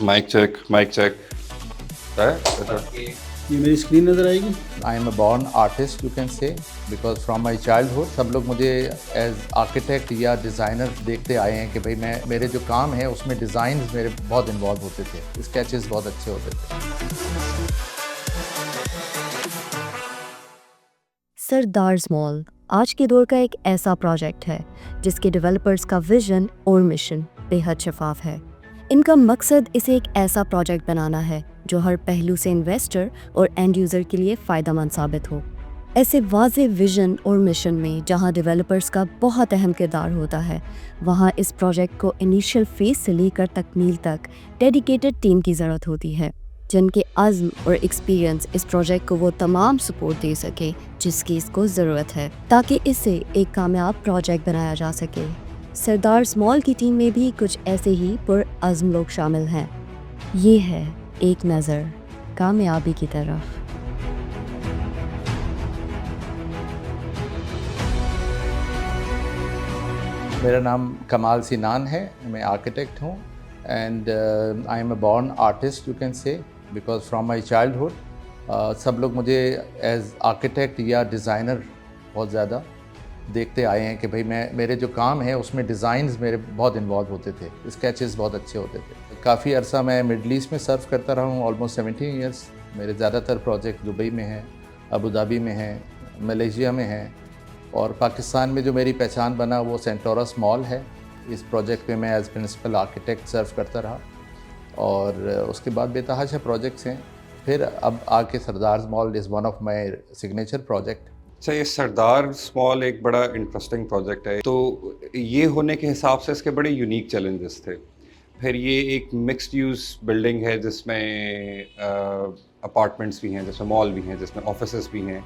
Mic check है ये मेरी स्क्रीन नज़र आएगी। I am a born artist you can say, because from my childhood सब लोग मुझे एज आर्किटेक्ट या डिज़ाइनर देखते आए हैं कि भाई मेरे जो काम है उसमें डिज़ाइंस मेरे बहुत इन्वॉल्व होते थे, स्केचेस बहुत अच्छे होते थे। सरदार्स मॉल आज के दौर का एक ऐसा प्रोजेक्ट है जिसके डेवलपर्स का विजन और मिशन बेहद शफाफ है। इनका मकसद इसे एक ऐसा प्रोजेक्ट बनाना है जो हर पहलू से इन्वेस्टर और एंड यूज़र के लिए फ़ायदेमंद साबित हो। ऐसे वाज़ेह विजन और मिशन में जहां डेवलपर्स का बहुत अहम किरदार होता है, वहां इस प्रोजेक्ट को इनिशियल फेज से लेकर तकमील तक डेडिकेटेड टीम की ज़रूरत होती है, जिनके अज़्म और एक्सपीरियंस इस प्रोजेक्ट को वो तमाम सपोर्ट दे सके जिसकी इसको ज़रूरत है, ताकि इसे एक कामयाब प्रोजेक्ट बनाया जा सके। सरदार्स मॉल की टीम में भी कुछ ऐसे ही पुरअज़्म लोग शामिल हैं। ये है एक नज़र कामयाबी की तरफ। मेरा नाम कमाल सिनान है, मैं आर्किटेक्ट हूँ and I am a born artist you can say, because from my childhood सब लोग मुझे एज आर्किटेक्ट या डिज़ाइनर बहुत ज़्यादा देखते आए हैं कि भाई मेरे जो काम है उसमें डिज़ाइंस मेरे बहुत इन्वॉल्व होते थे, स्केचेस बहुत अच्छे होते थे। काफ़ी अरसा मैं मिडल ईस्ट में सर्व करता रहा हूँ, ऑलमोस्ट 17 ईयर्स। मेरे ज़्यादातर प्रोजेक्ट दुबई में हैं, अबू धाबी में हैं, मलेशिया में हैं, और पाकिस्तान में जो मेरी पहचान बना वो सेंटोरस मॉल है। इस प्रोजेक्ट में मैं एज प्रिंसिपल आर्किटेक्ट सर्व करता रहा और उसके बाद बेतहाशा प्रोजेक्ट्स हैं। फिर अब आके sardars mall is one of my signature project. अच्छा, ये सरदार्स मॉल एक बड़ा इंटरेस्टिंग प्रोजेक्ट है, तो ये होने के हिसाब से इसके बड़े यूनिक चैलेंजेस थे। फिर ये एक मिक्स्ड यूज़ बिल्डिंग है जिसमें अपार्टमेंट्स भी हैं, जिसमें मॉल भी हैं, जिसमें ऑफिसेस भी हैं।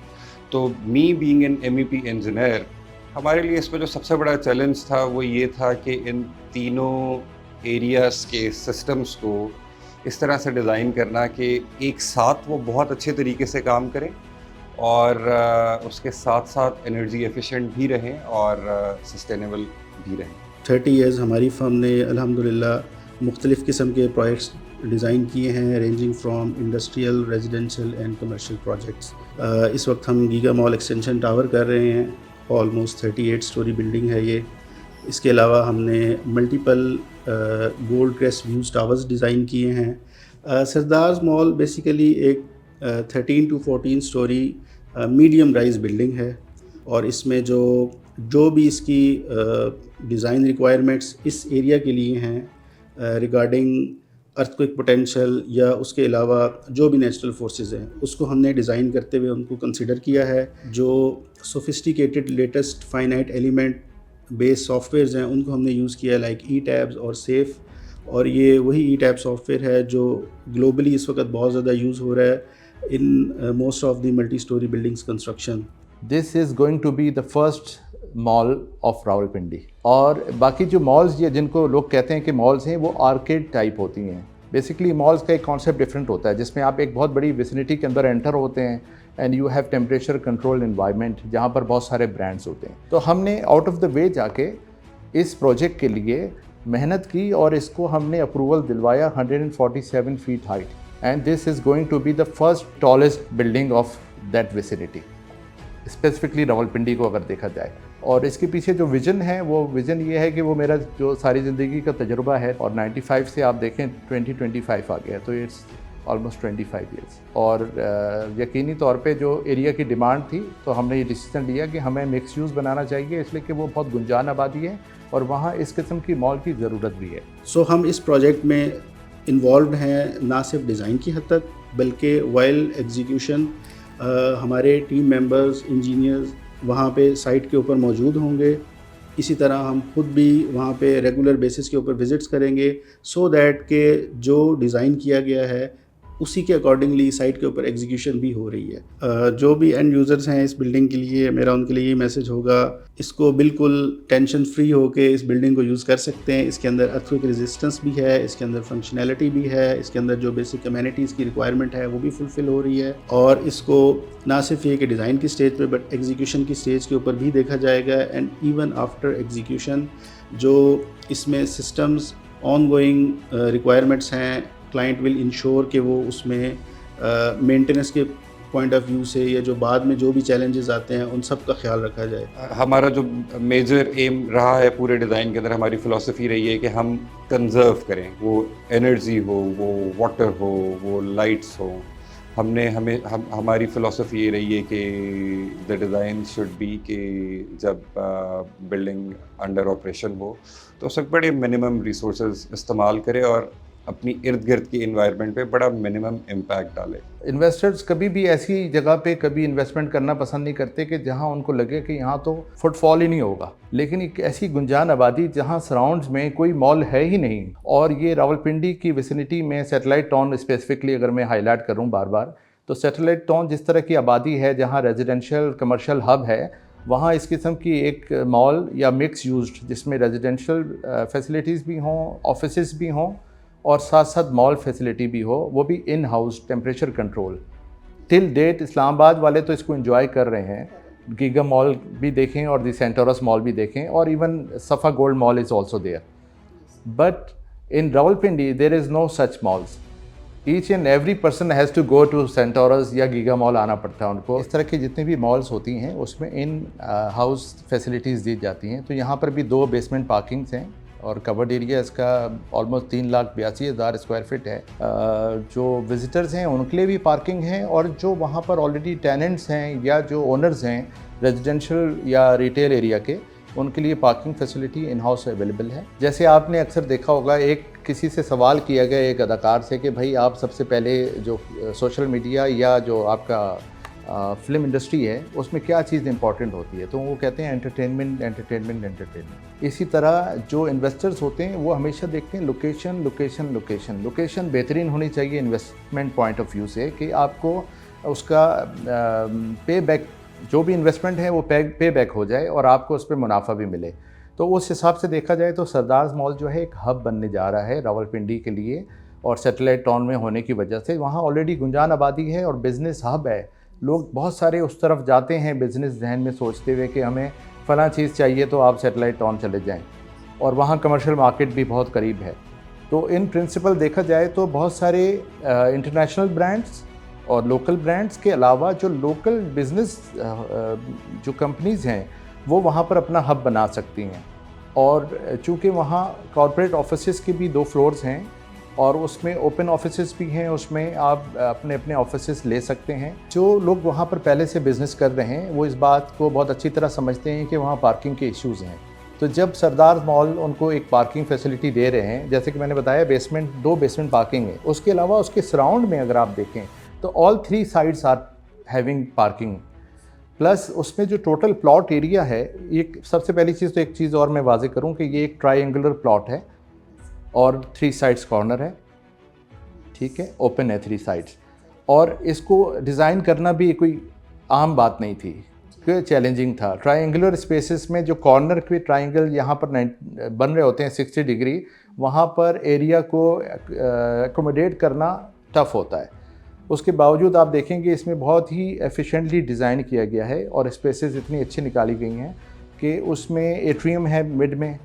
तो me being an MEP engineer, हमारे लिए इसमें जो सबसे बड़ा चैलेंज था वो ये था कि इन तीनों एरियाज़ के सिस्टम्स को इस तरह से डिज़ाइन करना कि एक साथ वो बहुत अच्छे तरीके से काम करें और उसके साथ साथ एनर्जी एफिशिएंट भी रहें और सस्टेनेबल भी रहें। 30 इयर्स हमारी फर्म ने अल्हम्दुलिल्लाह मुख्तलिफ़ किस्म के प्रोजेक्ट्स डिज़ाइन किए हैं, ranging from industrial, residential and commercial projects. इस वक्त हम गीगा मॉल एक्सटेंशन टावर कर रहे हैं, ऑलमोस्ट 38 स्टोरी बिल्डिंग है ये। इसके अलावा हमने multiple gold crest views towers design किए हैं। सरदार्स मॉल बेसिकली एक 13 to 14 story medium rise building है, और इसमें जो भी इसकी डिज़ाइन रिक्वायरमेंट्स इस एरिया के लिए हैं रिगार्डिंग अर्थक्वेक पोटेंशियल या उसके अलावा जो भी नेचुरल फोर्सेस हैं, उसको हमने डिज़ाइन करते हुए उनको कंसिडर किया है। जो sophisticated latest finite element based softwares हैं उनको हमने यूज़ किया है, लाइक ई-टैब्स और सेफ, और ये वही ई-टैब सॉफ्टवेयर है जो ग्लोबली इस वक्त बहुत ज़्यादा यूज़ हो रहा है in most of the multi-story buildings construction. This is going to be the first mall of Rawalpindi. और बाकी जो मॉल्स ये जिनको लोग कहते हैं कि मॉल्स हैं, वो आर्केड टाइप होती हैं। बेसिकली मॉल्स का एक कॉन्सेप्ट डिफरेंट होता है, जिसमें आप एक बहुत बड़ी विसिनिटी के अंदर एंटर होते हैं and you have temperature control environment, जहाँ पर बहुत सारे ब्रांड्स होते हैं। तो हमने आउट ऑफ द वे जाके इस प्रोजेक्ट के लिए मेहनत की और इसको हमने अप्रूवल दिलवाया 147 feet height, and this is going to be the first tallest building of that vicinity, specifically Rawalpindi को अगर देखा जाए। और इसके पीछे जो विज़न है वो विज़न ये है कि वो मेरा जो सारी ज़िंदगी का तजुर्बा है, और 95 से आप देखें 2025 आ गया, तो इट्स ऑलमोस्ट 25 ईयर्स। और यकीनी तौर पे जो एरिया की डिमांड थी, तो हमने ये डिसीजन लिया कि हमें मिक्स यूज़ बनाना चाहिए, इसलिए कि वो बहुत गुंजान आबादी है और वहाँ इस किस्म की मॉल की ज़रूरत भी है। सो हम इस प्रोजेक्ट में इन्वॉल्व हैं ना सिर्फ डिज़ाइन की हद तक, बल्कि वाइल एग्जीक्यूशन हमारे टीम मेंबर्स, इंजीनियर्स वहाँ पे साइट के ऊपर मौजूद होंगे। इसी तरह हम खुद भी वहाँ पे रेगुलर बेसिस के ऊपर विज़िट्स करेंगे, सो दैट के जो डिज़ाइन किया गया है उसी के अकॉर्डिंगली साइट के ऊपर एग्जीक्यूशन भी हो रही है। जो भी एंड यूज़र्स हैं इस बिल्डिंग के लिए, मेरा उनके लिए ये मैसेज होगा, इसको बिल्कुल टेंशन फ्री होके इस बिल्डिंग को यूज़ कर सकते हैं। इसके अंदर अर्थक्वेक रेजिस्टेंस भी है, इसके अंदर फंक्शनैलिटी भी है, इसके अंदर जो बेसिक कम्युनिटीज़ की रिक्वायरमेंट है वो भी फुलफ़िल हो रही है। और इसको ना सिर्फ ये कि डिज़ाइन की स्टेज पे बट एग्जीक्यूशन की स्टेज के ऊपर भी देखा जाएगा। एंड इवन आफ्टर एग्जीक्यूशन जो इसमें सिस्टम्स ऑन गोइंग रिक्वायरमेंट्स हैं क्लाइंट विल इंश्योर कि वो उसमें मेंटेनेंस के पॉइंट ऑफ व्यू से या जो बाद में जो भी चैलेंजेस आते हैं उन सब का ख्याल रखा जाए। हमारा जो मेजर एम रहा है पूरे डिज़ाइन के अंदर, हमारी फ़िलॉसफी रही है कि हम कंजर्व करें, वो एनर्जी हो, वो वाटर हो, वो लाइट्स हो। हमारी फ़िलॉसफी ये रही है कि द डिज़ाइन शुड बी कि जब बिल्डिंग अंडर ऑपरेशन हो तो उस वक्त बड़े मिनिमम रिसोर्सेज इस्तेमाल करे और अपनी इर्द गिर्द की इन्वायरमेंट पे बड़ा मिनिमम इम्पैक्ट डाले। इन्वेस्टर्स कभी भी ऐसी जगह पे कभी इन्वेस्टमेंट करना पसंद नहीं करते कि जहां उनको लगे कि यहाँ तो फुटफॉल ही नहीं होगा, लेकिन एक ऐसी गुंजान आबादी जहां सराउंड्स में कोई मॉल है ही नहीं, और ये रावलपिंडी की विसिनिटी में सैटेलाइट टाउन स्पेसिफिकली अगर मैं हाईलाइट करूँ बार बार, तो सैटेलाइट टाउन जिस तरह की आबादी है जहाँ रेजिडेंशियल कमर्शियल हब है, वहाँ इस किस्म की एक मॉल या मिक्स यूज्ड जिसमें रेजिडेंशियल फैसिलिटीज़ भी हों, ऑफिसेज भी हों और साथ साथ मॉल फैसिलिटी भी हो, वो भी in house temperature control. Till date Islamabad वाले तो इसको एंजॉय कर रहे हैं, गीगा मॉल भी देखें और दी सेंटोरस मॉल भी देखें, और even Safa gold mall is also there, but in Rawalpindi there is no such malls. Each and every person has to go to Centaurus या गीगा मॉल आना पड़ता है उनको। इस तरह की जितनी भी मॉल्स होती हैं उसमें इन हाउस फैसिलिटीज़ दी जाती हैं। तो यहाँ पर भी 2 बेसमेंट पार्किंग्स हैं और कवर्ड एरिया इसका ऑलमोस्ट 3,82,000 स्क्वायर फीट है। जो विज़िटर्स हैं उनके लिए भी पार्किंग है, और जो वहाँ पर ऑलरेडी टेनेंट्स हैं या जो ओनर्स हैं रेजिडेंशियल या रिटेल एरिया के, उनके लिए parking facility in house available है। जैसे आपने अक्सर देखा होगा, एक किसी से सवाल किया गया एक अदाकार से कि भाई आप सबसे पहले जो सोशल मीडिया या जो आपका फिल्म इंडस्ट्री है उसमें क्या चीज़ इंपॉर्टेंट होती है, तो वो कहते हैं एंटरटेनमेंट एंटरटेनमेंट एंटरटेनमेंट। इसी तरह जो इन्वेस्टर्स होते हैं वो हमेशा देखते हैं लोकेशन लोकेशन लोकेशन। लोकेशन बेहतरीन होनी चाहिए इन्वेस्टमेंट पॉइंट ऑफ व्यू से, कि आपको उसका पे बैक, जो भी इन्वेस्टमेंट है वो पे बैक हो जाए और आपको उस पर मुनाफा भी मिले। तो उस हिसाब से देखा जाए तो सरदार्स मॉल जो है एक हब बनने जा रहा है रावलपिंडी के लिए, और सैटेलाइट टाउन में होने की वजह से वहाँ ऑलरेडी गुंजान आबादी है और बिज़नेस हब है। लोग बहुत सारे उस तरफ जाते हैं बिज़नेस जहन में सोचते हुए कि हमें फ़लाँ चीज़ चाहिए तो आप सैटेलाइट टाउन चले जाएं, और वहाँ कमर्शियल मार्केट भी बहुत करीब है। तो इन प्रिंसिपल देखा जाए तो बहुत सारे इंटरनेशनल ब्रांड्स और लोकल ब्रांड्स के अलावा जो लोकल बिज़नेस जो कंपनीज़ हैं वो वहाँ पर अपना हब बना सकती हैं। और चूँकि वहाँ कॉर्पोरेट ऑफिसेस के भी 2 फ्लोर्स हैं और उसमें ओपन ऑफिसेस भी हैं, उसमें आप अपने अपने ऑफिसेस ले सकते हैं। जो लोग वहाँ पर पहले से बिज़नेस कर रहे हैं वो इस बात को बहुत अच्छी तरह समझते हैं कि वहाँ पार्किंग के इश्यूज़ हैं। तो जब सरदार मॉल उनको एक पार्किंग फैसिलिटी दे रहे हैं, जैसे कि मैंने बताया 2 बेसमेंट पार्किंग है, उसके अलावा उसके सराउंड में अगर आप देखें तो all 3 sides are having parking, plus उसमें जो टोटल प्लॉट एरिया है, एक सबसे पहली चीज़ तो एक चीज़ और मैं वाजे करूँ कि ये एक ट्रायंगुलर प्लॉट है और 3 साइड्स कॉर्नर है, ठीक है, ओपन है 3 साइड्स। और इसको डिज़ाइन करना भी कोई आम बात नहीं थी, क्योंकि चैलेंजिंग था। ट्रायंगुलर स्पेसेस में जो कॉर्नर के ट्रायंगल यहाँ पर बन रहे होते हैं 60 डिग्री, वहाँ पर एरिया को एकोमोडेट करना टफ़ होता है। उसके बावजूद आप देखेंगे इसमें बहुत ही एफिशिएंटली डिज़ाइन किया गया है और स्पेसेस इतनी अच्छी निकाली गई हैं कि उसमें एट्रियम है मिड में,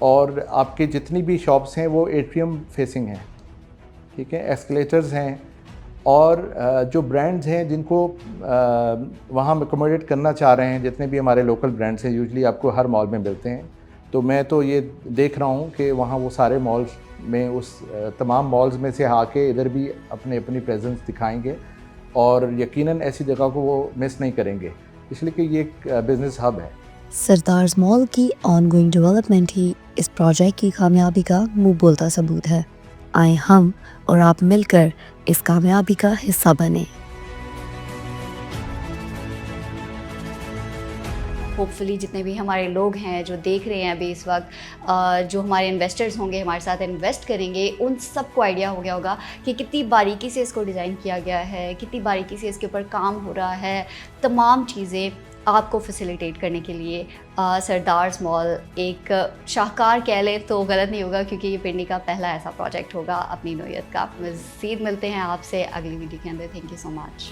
और आपके जितनी भी शॉप्स हैं वो एट्रियम फेसिंग हैं, ठीक है, एस्केलेटर्स हैं, और जो ब्रांड्स हैं जिनको वहाँ अकोमोडेट करना चाह रहे हैं, जितने भी हमारे लोकल ब्रांड्स हैं यूजुअली आपको हर मॉल में मिलते हैं। तो मैं तो ये देख रहा हूँ कि वहाँ वो सारे मॉल्स में उस तमाम मॉल्स में से आके इधर भी अपनी प्रेजेंस दिखाएंगे और यकीनन ऐसी जगह को वो मिस नहीं करेंगे, इसलिए कि ये एक बिज़नेस हब है। सरदार्स मॉल की ऑनगोइंग डेवलपमेंट ही इस प्रोजेक्ट की कामयाबी का मुंह बोलता सबूत है। आए हम और आप मिलकर इस कामयाबी का हिस्सा बने। होपफुली जितने भी हमारे लोग हैं जो देख रहे हैं अभी इस वक्त, जो हमारे इन्वेस्टर्स होंगे हमारे साथ इन्वेस्ट करेंगे, उन सबको आइडिया हो गया होगा कि कितनी बारीकी से इसको डिज़ाइन किया गया है, कितनी बारीकी से इसके ऊपर काम हो रहा है। तमाम चीज़ें आपको फैसिलिटेट करने के लिए सरदार्स मॉल एक शाहकार कह लें तो गलत नहीं होगा, क्योंकि ये पिंडी का पहला ऐसा प्रोजेक्ट होगा अपनी नौयत का। मज़ीद मिलते हैं आपसे अगली वीडियो के अंदर। Thank you so much.